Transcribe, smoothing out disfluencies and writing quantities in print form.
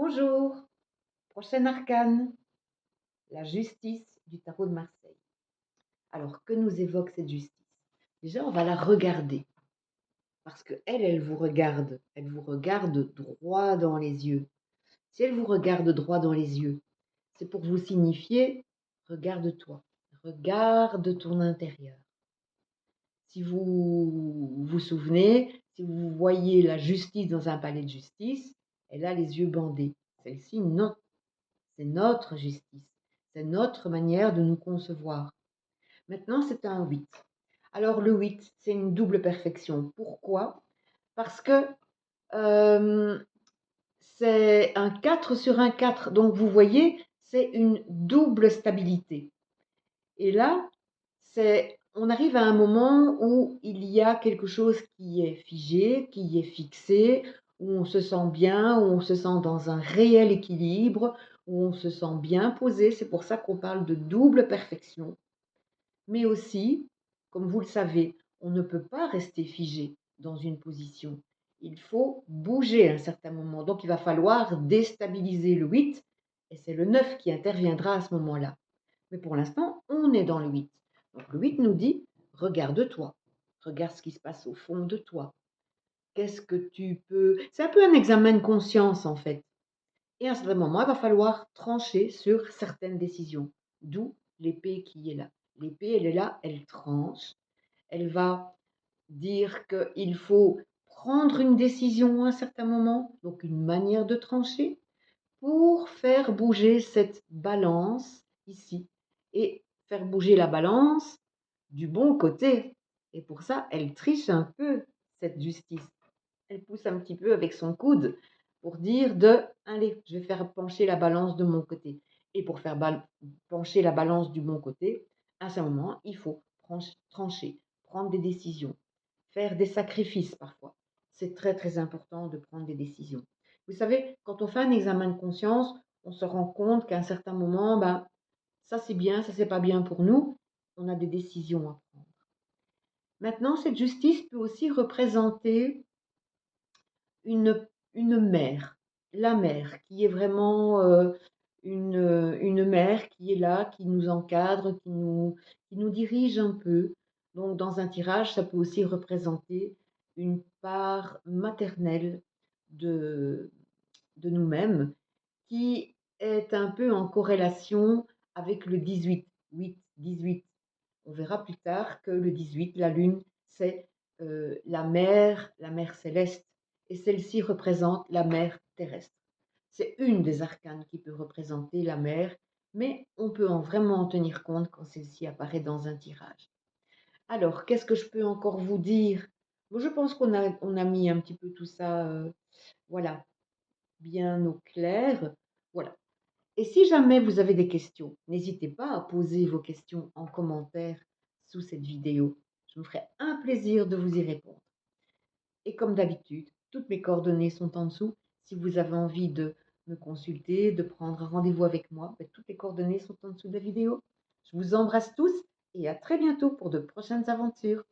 Bonjour, prochaine arcane, la justice du tarot de Marseille. Alors, que nous évoque cette justice? Déjà, on va la regarder, parce elle vous regarde droit dans les yeux. Si elle vous regarde droit dans les yeux, c'est pour vous signifier, regarde-toi, regarde ton intérieur. Si vous vous souvenez, si vous voyez la justice dans un palais de justice, elle a les yeux bandés. Celle-ci, non. C'est notre justice, c'est notre manière de nous concevoir. Maintenant, c'est un 8. Alors le 8, c'est une double perfection. Pourquoi? Parce que c'est un 4 sur un 4. Donc vous voyez, c'est une double stabilité. Et là, on arrive à un moment où il y a quelque chose qui est figé, qui est fixé, où on se sent bien, où on se sent dans un réel équilibre, où on se sent bien posé. C'est pour ça qu'on parle de double perfection. Mais aussi, comme vous le savez, on ne peut pas rester figé dans une position. Il faut bouger à un certain moment. Donc, il va falloir déstabiliser le 8 et c'est le 9 qui interviendra à ce moment-là. Mais pour l'instant, on est dans le 8. Donc le 8 nous dit, regarde-toi, regarde ce qui se passe au fond de toi. Qu'est-ce que tu peux... C'est un peu un examen de conscience en fait. Et à un certain moment, il va falloir trancher sur certaines décisions. D'où l'épée qui est là. L'épée, elle est là, elle tranche. Elle va dire qu'il faut prendre une décision à un certain moment, donc une manière de trancher, pour faire bouger cette balance ici et faire bouger la balance du bon côté. Et pour ça, elle triche un peu, cette justice. Elle pousse un petit peu avec son coude pour dire allez, je vais faire pencher la balance de mon côté. Et pour faire pencher la balance du bon côté, à ce moment, il faut trancher, prendre des décisions, faire des sacrifices parfois. C'est très très important de prendre des décisions. Vous savez, quand on fait un examen de conscience, on se rend compte qu'à un certain moment, ça c'est bien, ça c'est pas bien pour nous. On a des décisions à prendre. Maintenant, cette justice peut aussi représenter une, une mère, la mère qui est vraiment une mère qui est là, qui nous encadre, qui nous dirige un peu. Donc dans un tirage, ça peut aussi représenter une part maternelle de, de nous-mêmes qui est un peu en corrélation avec le 18, 8, 18. On verra plus tard que le 18, la lune, c'est la mère céleste, et celle-ci représente la mère terrestre. C'est une des arcanes qui peut représenter la mer, mais on peut vraiment en tenir compte quand celle-ci apparaît dans un tirage. Alors, qu'est-ce que je peux encore vous dire? Je pense on a mis un petit peu tout ça, voilà, bien au clair. Voilà. Et si jamais vous avez des questions, n'hésitez pas à poser vos questions en commentaire sous cette vidéo. Je me ferai un plaisir de vous y répondre. Et comme d'habitude, toutes mes coordonnées sont en dessous. Si vous avez envie de me consulter, de prendre un rendez-vous avec moi, toutes les coordonnées sont en dessous de la vidéo. Je vous embrasse tous et à très bientôt pour de prochaines aventures.